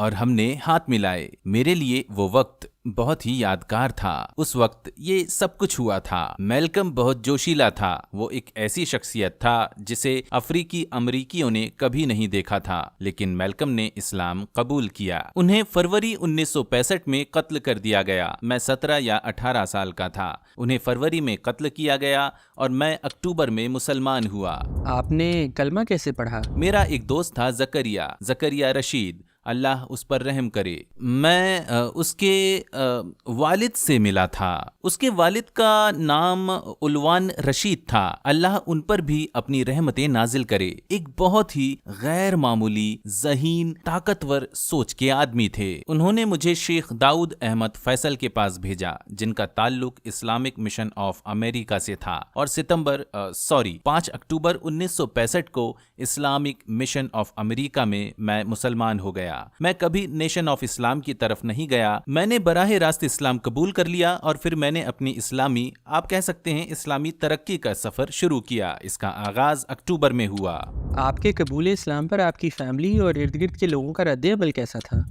اور ہم نے ہاتھ ملائے۔ میرے لیے وہ وقت بہت ہی یادگار تھا۔ اس وقت یہ سب کچھ ہوا تھا۔ میلکم بہت جوشیلا تھا۔ وہ ایک ایسی شخصیت تھا جسے افریقی امریکیوں نے کبھی نہیں دیکھا تھا، لیکن میلکم نے اسلام قبول کیا۔ انہیں فروری 1965 میں قتل کر دیا گیا۔ میں 17 یا 18 سال کا تھا۔ انہیں فروری میں قتل کیا گیا اور میں اکتوبر میں مسلمان ہوا۔ آپ نے کلمہ کیسے پڑھا؟ میرا ایک دوست تھا زکریا رشید، اللہ اس پر رحم کرے۔ میں اس کے والد سے ملا تھا۔ اس کے والد کا نام علوان رشید تھا، اللہ ان پر بھی اپنی رحمتیں نازل کرے۔ ایک بہت ہی غیر معمولی، ذہین، طاقتور سوچ کے آدمی تھے۔ انہوں نے مجھے شیخ داؤد احمد فیصل کے پاس بھیجا، جن کا تعلق اسلامک مشن آف امریکہ سے تھا، اور 5 اکتوبر 1965 کو اسلامک مشن آف امریکہ میں مسلمان ہو گیا۔ میں کبھی نیشن آف اسلام کی طرف نہیں گیا۔ میں نے براہ راست اسلام قبول کر لیا اور پھر میں نے اپنی اسلامی، آپ کہہ سکتے ہیں اسلامی ترقی کا سفر شروع کیا۔ اس کا آغاز اکتوبر میں ہوا۔ آپ کے قبول اسلام پر آپ کی فیملی اور ارد گرد کے لوگوں کا رد عمل کیسا تھا؟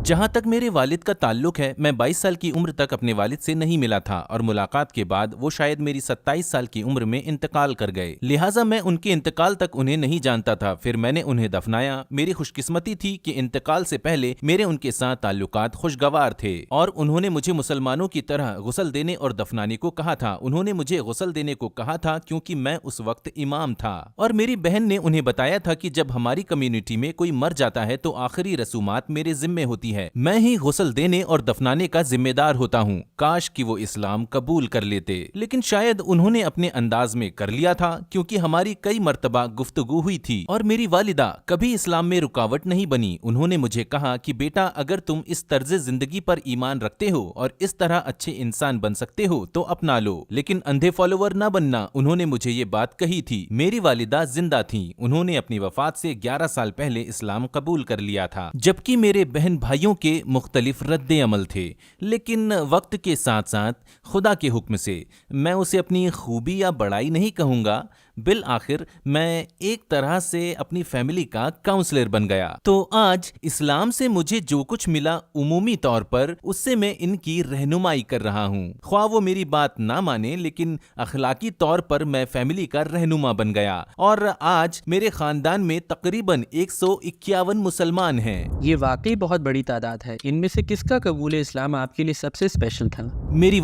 جہاں تک میرے والد کا تعلق ہے، میں 22 سال کی عمر تک اپنے والد سے نہیں ملا تھا، اور ملاقات کے بعد وہ شاید میری 27 سال کی عمر میں انتقال کر گئے، لہٰذا میں ان کے انتقال تک انہیں نہیں جانتا تھا۔ پھر میں نے انہیں دفنایا۔ میری خوش قسمتی تھی کہ انتقال سے پہلے میرے ان کے ساتھ تعلقات خوشگوار تھے، اور انہوں نے مجھے مسلمانوں کی طرح غسل دینے اور دفنانے کو کہا تھا۔ انہوں نے مجھے غسل دینے کو کہا تھا کیونکہ میں اس وقت امام تھا، اور میری بہن نے انہیں بتایا تھا کہ جب ہماری کمیونٹی میں کوئی مر جاتا ہے تو آخری رسومات میرے ذمے ہوتی ہے، میں ہی غسل دینے اور دفنانے کا ذمہ دار ہوتا ہوں۔ کاش کہ وہ اسلام قبول کر لیتے، لیکن شاید انہوں نے اپنے انداز میں کر لیا تھا، کیونکہ ہماری کئی مرتبہ گفتگو ہوئی تھی، اور میری والدہ کبھی اسلام میں رکاوٹ نہیں بنی۔ انہوں نے مجھے کہا کہ بیٹا، اگر تم اس طرز زندگی پر ایمان رکھتے ہو اور اس طرح اچھے انسان بن سکتے ہو تو اپنا لو، لیکن اندھے فالوور نہ بننا۔ انہوں نے مجھے یہ بات کہی تھی۔ میری والدہ زندہ تھیں، انہوں نے اپنی وفات سے 11 سال پہلے اسلام قبول کر لیا تھا، جبکہ میرے بہن بھائیوں کے مختلف رد عمل تھے، لیکن وقت کے ساتھ ساتھ خدا کے حکم سے، میں اسے اپنی خوبی یا بڑائی نہیں کہوں گا، بالآخر میں ایک طرح سے اپنی فیملی کا کاؤنسلر بن گیا۔ تو آج اسلام سے مجھے جو کچھ ملا، عمومی طور پر اس سے میں ان کی رہنمائی کر رہا ہوں، خواہ وہ میری بات نہ مانے، لیکن اخلاقی طور پر میں فیملی کا رہنما بن گیا، اور آج میرے خاندان میں تقریباً 151 مسلمان ہیں۔ یہ واقعی بہت بڑی تعداد ہے۔ ان میں سے کس کا قبول اسلام آپ کے لیے سب سے اسپیشل تھا؟ میری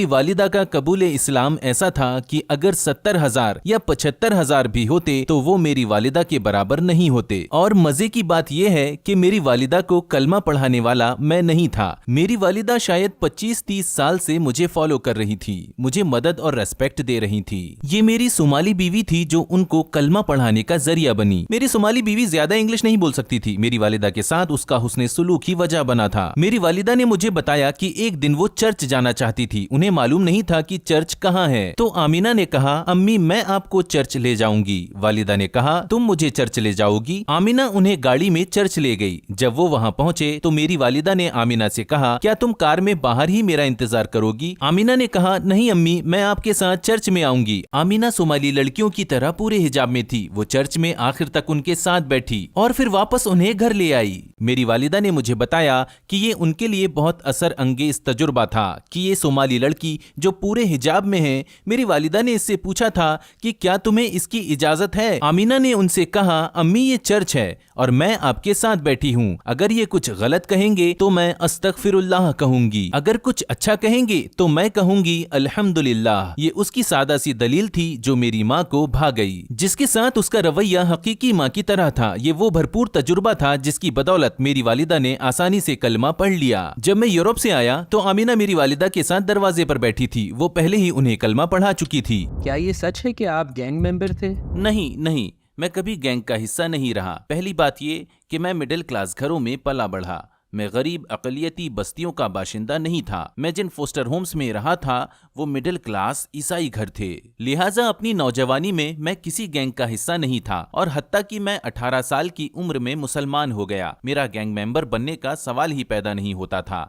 والدہ کا قبول اسلام ایسا تھا کہ اگر 70,000 یا 75,000 بھی ہوتے تو وہ میری والدہ کے برابر نہیں ہوتے، اور مزے کی بات یہ ہے کہ میری والدہ کو کلمہ پڑھانے والا میں نہیں تھا۔ میری والدہ شاید 25-30 سال سے مجھے فالو کر رہی تھی، مجھے مدد اور ریسپیکٹ دے رہی تھی۔ یہ میری صومالی بیوی تھی جو ان کو کلمہ پڑھانے کا ذریعہ بنی۔ میری صومالی بیوی زیادہ انگلش نہیں بول سکتی تھی، میری والدہ کے ساتھ اس کا حسن سلوک ہی وجہ بنا تھا۔ میری والدہ نے مجھے بتایا کہ ایک دن وہ چرچ جانا چاہتی تھی، انہیں معلوم نہیں تھا کہ چرچ کہاں ہے، تو آمینہ نے کہا امی میں آپ کو چرچ لے جاؤں گی۔ والدہ نے کہا تم مجھے چرچ لے جاؤ گی؟ آمینہ انہیں گاڑی میں چرچ لے گئی۔ جب وہ وہاں پہنچے تو میری والدہ نے آمینہ سے کہا کیا تم کار میں باہر ہی میرا انتظار کرو گی؟ آمینہ نے کہا نہیں امی، میں آپ کے ساتھ چرچ میں آؤں گی۔ آمینہ صومالی لڑکیوں کی طرح پورے حجاب میں تھی، وہ چرچ میں آخر تک ان کے ساتھ بیٹھی اور پھر واپس انہیں گھر لے آئی۔ میری والدہ نے مجھے بتایا کہ یہ ان کے لیے بہت اثر انگیز تجربہ تھا کہ یہ صومالی لڑکی جو پورے حجاب میں ہے، میری والدہ نے اس سے پوچھا تھا کہ کیا تمہیں اس کی اجازت ہے؟ آمینہ نے ان سے کہا امی یہ چرچ ہے اور میں آپ کے ساتھ بیٹھی ہوں، اگر یہ کچھ غلط کہیں گے تو میں استغفر اللہ کہوں گی، اگر کچھ اچھا کہیں گے تو میں کہوں گی الحمدللہ۔ یہ اس کی سادہ سی دلیل تھی جو میری ماں کو بھا گئی، جس کے ساتھ اس کا رویہ حقیقی ماں کی طرح تھا۔ یہ وہ بھرپور تجربہ تھا جس کی بدولت میری والدہ نے آسانی سے کلمہ پڑھ لیا۔ جب میں یورپ سے آیا تو آمینہ میری والدہ کے ساتھ دروازے پر بیٹھی تھی، وہ پہلے ہی انہیں کلمہ پڑھا چکی تھی۔ کیا یہ سچ ہے کہ آپ گینگ ممبر تھے؟ نہیں، میں کبھی گینگ کا حصہ نہیں رہا۔ پہلی بات یہ کہ میں مڈل کلاس گھروں میں پلا بڑھا، میں غریب اقلیتی بستیوں کا باشندہ نہیں تھا۔ میں جن فوسٹر ہومز میں رہا تھا وہ مڈل کلاس عیسائی گھر تھے، لہٰذا اپنی نوجوانی میں کسی گینگ کا حصہ نہیں تھا، اور حتیٰ کہ میں 18 سال کی عمر میں مسلمان ہو گیا، میرا گینگ ممبر بننے کا سوال ہی پیدا نہیں ہوتا تھا۔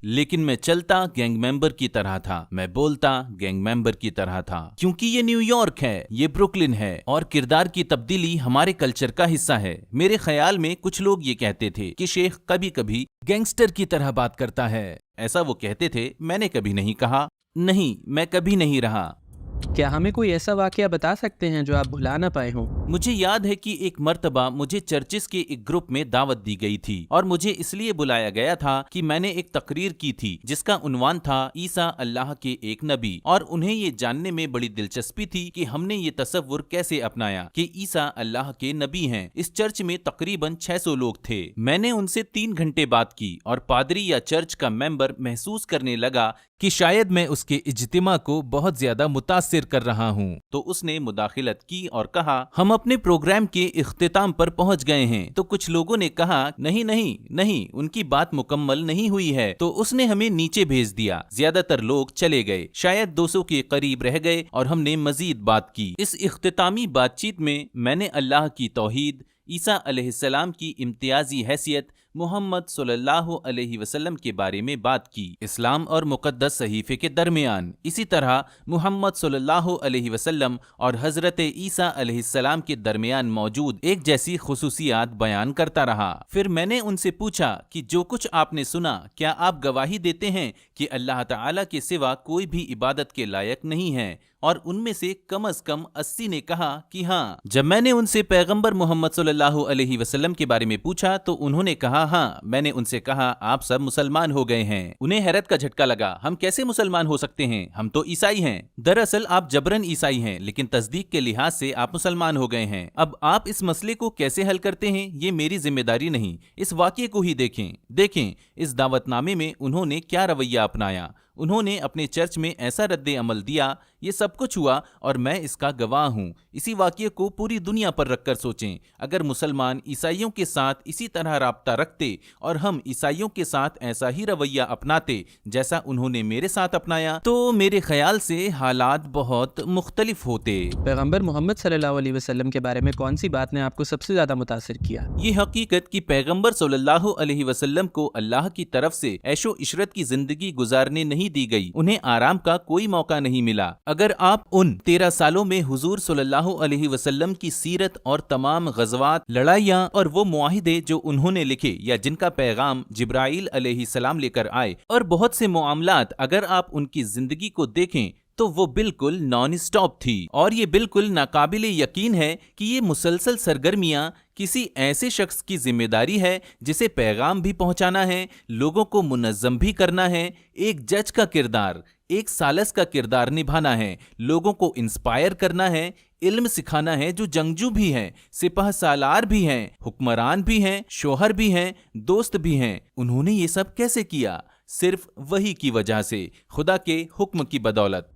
لیکن میں چلتا گینگ ممبر کی طرح تھا، میں بولتا گینگ ممبر کی طرح تھا، کیونکہ یہ نیو یارک ہے، یہ بروکلن ہے، اور کردار کی تبدیلی ہمارے کلچر کا حصہ ہے۔ میرے خیال میں کچھ لوگ یہ کہتے تھے کہ شیخ کبھی کبھی گینگسٹر کی طرح بات کرتا ہے، ایسا وہ کہتے تھے، میں نے کبھی نہیں کہا، نہیں، میں کبھی نہیں رہا۔ کیا ہمیں کوئی ایسا واقعہ بتا سکتے ہیں جو آپ بھلا نہ پائے ہوں؟ مجھے یاد ہے کہ ایک مرتبہ مجھے چرچز کے ایک گروپ میں دعوت دی گئی تھی، اور مجھے اس لیے بلایا گیا تھا کہ میں نے ایک تقریر کی تھی جس کا عنوان تھا عیسیٰ اللہ کے ایک نبی، اور انہیں یہ جاننے میں بڑی دلچسپی تھی کہ ہم نے یہ تصور کیسے اپنایا کہ عیسیٰ اللہ کے نبی ہیں۔ اس چرچ میں تقریباً 600 لوگ تھے۔ میں نے ان سے 3 گھنٹے بات کی، اور پادری یا چرچ کا ممبر محسوس کرنے لگا کہ شاید میں اس کے اجتماع کو بہت زیادہ متاثر کر رہا ہوں، تو اس نے مداخلت کی اور کہا، ہم اپنے پروگرام کے اختتام پر پہنچ گئے ہیں۔ تو کچھ لوگوں نے کہا، نہیں نہیں نہیں، ان کی بات مکمل نہیں ہوئی ہے، تو اس نے ہمیں نیچے بھیج دیا۔ زیادہ تر لوگ چلے گئے، شاید 200 کے قریب رہ گئے، اور ہم نے مزید بات کی۔ اس اختتامی بات چیت میں نے اللہ کی توحید، عیسیٰ علیہ السلام کی امتیازی حیثیت، محمد صلی اللہ علیہ وسلم کے بارے میں بات کی، اسلام اور مقدس صحیفے کے درمیان، اسی طرح محمد صلی اللہ علیہ وسلم اور حضرت عیسیٰ علیہ السلام کے درمیان موجود ایک جیسی خصوصیات بیان کرتا رہا۔ پھر میں نے ان سے پوچھا کہ جو کچھ آپ نے سنا، کیا آپ گواہی دیتے ہیں کہ اللہ تعالیٰ کے سوا کوئی بھی عبادت کے لائق نہیں ہے؟ اور ان میں سے کم از کم 80 نے کہا کہ ہاں۔ جب میں نے ان سے پیغمبر محمد صلی اللہ علیہ وسلم کے بارے میں پوچھا تو انہوں نے کہا ہاں۔ میں نے ان سے کہا، آپ سب مسلمان ہو گئے ہیں۔ انہیں حیرت کا جھٹکا لگا، ہم کیسے مسلمان ہو سکتے ہیں؟ ہم تو عیسائی ہیں۔ دراصل آپ جبرن عیسائی ہیں، لیکن تصدیق کے لحاظ سے آپ مسلمان ہو گئے ہیں۔ اب آپ اس مسئلے کو کیسے حل کرتے ہیں، یہ میری ذمہ داری نہیں۔ اس واقعے کو ہی دیکھیں اس دعوت نامے میں انہوں نے کیا رویہ اپنایا۔ انہوں نے اپنے چرچ میں ایسا رد عمل دیا، یہ سب کچھ ہوا اور میں اس کا گواہ ہوں۔ اسی واقعے کو پوری دنیا پر رکھ کر سوچیں، اگر مسلمان عیسائیوں کے ساتھ اسی طرح رابطہ رکھتے اور ہم عیسائیوں کے ساتھ ایسا ہی رویہ اپناتے جیسا انہوں نے میرے ساتھ اپنایا، تو میرے خیال سے حالات بہت مختلف ہوتے۔ پیغمبر محمد صلی اللہ علیہ وسلم کے بارے میں کون سی بات نے آپ کو سب سے زیادہ متاثر کیا؟ یہ حقیقت کہ پیغمبر صلی اللہ علیہ وسلم کو اللہ کی طرف سے عیش و عشرت کی زندگی گزارنے نہیں دی گئی، انہیں آرام کا کوئی موقع نہیں ملا۔ اگر آپ ان 13 سالوں میں حضور صلی اللہ علیہ وسلم کی سیرت اور تمام غزوات، لڑائیاں اور وہ معاہدے جو انہوں نے لکھے یا جن کا پیغام جبرائیل علیہ السلام لے کر آئے، اور بہت سے معاملات، اگر آپ ان کی زندگی کو دیکھیں تو وہ بالکل نان اسٹاپ تھی، اور یہ بالکل ناقابل یقین ہے کہ یہ مسلسل سرگرمیاں کسی ایسے شخص کی ذمہ داری ہے جسے پیغام بھی پہنچانا ہے، لوگوں کو منظم بھی کرنا ہے، ایک جج کا کردار، ایک سالس کا کردار نبھانا ہے، لوگوں کو انسپائر کرنا ہے، علم سکھانا ہے، جو جنگجو بھی ہیں، سپہ سالار بھی ہیں، حکمران بھی ہیں، شوہر بھی ہیں، دوست بھی ہیں۔ انہوں نے یہ سب کیسے کیا؟ صرف وحی کی وجہ سے، خدا کے حکم کی بدولت۔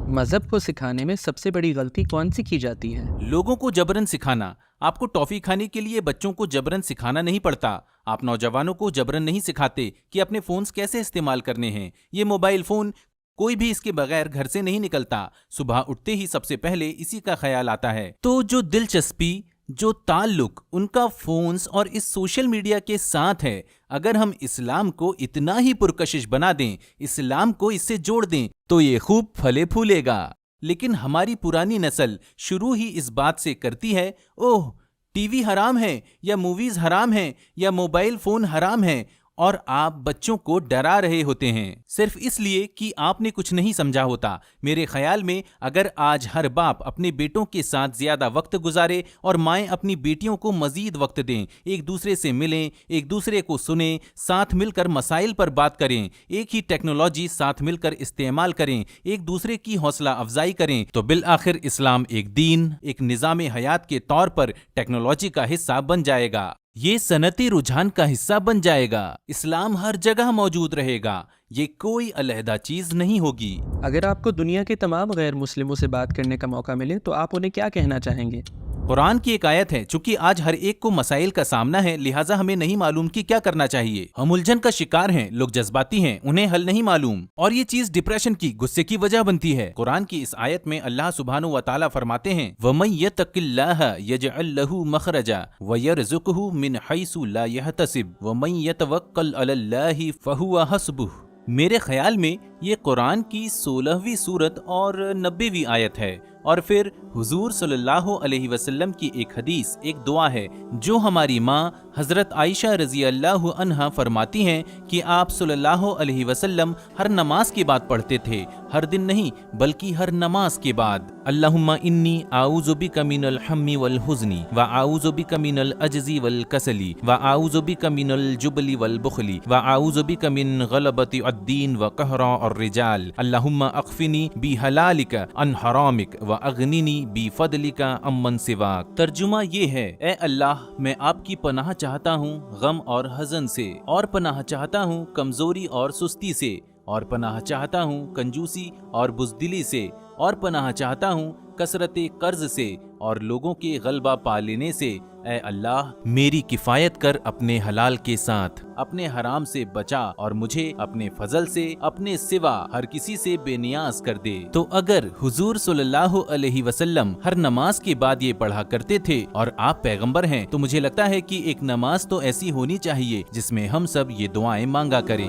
مذہب کو سکھانے میں سب سے بڑی غلطی کون سی کی جاتی ہے؟ لوگوں کو جبرن سکھانا۔ آپ کو ٹافی کھانے کے لیے بچوں کو جبرن سکھانا نہیں پڑتا۔ آپ نوجوانوں کو جبرن نہیں سکھاتے کہ اپنے فونز کیسے استعمال کرنے ہیں۔ یہ موبائل فون، کوئی بھی اس کے بغیر گھر سے نہیں نکلتا، صبح اٹھتے ہی سب سے پہلے اسی کا خیال آتا ہے۔ تو جو دلچسپی، جو تعلق ان کا فونز اور اس سوشل میڈیا کے ساتھ ہے، اگر ہم اسلام کو اتنا ہی پرکشش بنا دیں، اسلام کو اس سے جوڑ دیں، تو یہ خوب پھلے پھولے گا۔ لیکن ہماری پرانی نسل شروع ہی اس بات سے کرتی ہے، اوہ ٹی وی حرام ہے، یا موویز حرام ہیں، یا موبائل فون حرام ہے، اور آپ بچوں کو ڈرا رہے ہوتے ہیں صرف اس لیے کہ آپ نے کچھ نہیں سمجھا ہوتا۔ میرے خیال میں اگر آج ہر باپ اپنے بیٹوں کے ساتھ زیادہ وقت گزارے اور مائیں اپنی بیٹیوں کو مزید وقت دیں، ایک دوسرے سے ملیں، ایک دوسرے کو سنیں، ساتھ مل کر مسائل پر بات کریں، ایک ہی ٹیکنالوجی ساتھ مل کر استعمال کریں، ایک دوسرے کی حوصلہ افزائی کریں، تو بالآخر اسلام ایک دین، ایک نظام حیات کے طور پر ٹیکنالوجی کا حصہ بن جائے گا۔ یہ صنعتی رجحان کا حصہ بن جائے گا۔ اسلام ہر جگہ موجود رہے گا، یہ کوئی علیحدہ چیز نہیں ہوگی۔ اگر آپ کو دنیا کے تمام غیر مسلموں سے بات کرنے کا موقع ملے تو آپ انہیں کیا کہنا چاہیں گے؟ قرآن کی ایک آیت ہے، چونکہ آج ہر ایک کو مسائل کا سامنا ہے، لہٰذا ہمیں نہیں معلوم کہ کیا کرنا چاہیے۔ ہم الجھن کا شکار ہیں، لوگ جذباتی ہیں، انہیں حل نہیں معلوم، اور یہ چیز ڈپریشن کی، غصے کی وجہ بنتی ہے۔ قرآن کی اس آیت میں اللہ سبحانہ و تعالیٰ فرماتے ہیں، وَمَن يَتَّقِ اللَّهَ يَجْعَل لَّهُ مَخْرَجًا وَيَرْزُقْهُ مِنْ حَيْثُ لَا يَحْتَسِبُ وَمَن يَتَوَكَّلْ عَلَى اللَّهِ فَهُوَ حَسْبُهُ۔ میرے خیال میں یہ قرآن کی 16ویں سورت اور 90ویں آیت ہے، اور پھر حضور صلی اللہ علیہ وسلم کی ایک حدیث، ایک دعا ہے جو ہماری ماں حضرت عائشہ رضی اللہ عنہا فرماتی ہیں کہ آپ صلی اللہ علیہ وسلم ہر نماز کے بعد پڑھتے تھے، ہر دن نہیں بلکہ ہر نماز کے بعد، اللہم انی اعوذ بک من الحم والحزن واعوذ بک من العجز والکسل واعوذ بک من الجبن والبخل واعوذ بک من غلبۃ الدین وقہر الرجال اللہم اکفنی بحلالک عن حرامک واغننی بفضلک عمن سواک۔ ترجمہ یہ ہے، اے اللہ میں آپ کی پناہ چاہتا ہوں غم اور حزن سے، اور پناہ چاہتا ہوں کمزوری اور سستی سے، اور پناہ چاہتا ہوں کنجوسی اور بزدلی سے، اور پناہ چاہتا ہوں کثرت قرض سے اور لوگوں کے غلبہ پا لینے سے۔ اے اللہ میری کفایت کر اپنے حلال کے ساتھ، اپنے حرام سے بچا، اور مجھے اپنے فضل سے اپنے سوا ہر کسی سے بے نیاز کر دے۔ تو اگر حضور صلی اللہ علیہ وسلم ہر نماز کے بعد یہ پڑھا کرتے تھے اور آپ پیغمبر ہیں، تو مجھے لگتا ہے کہ ایک نماز تو ایسی ہونی چاہیے جس میں ہم سب یہ دعائیں مانگا کریں۔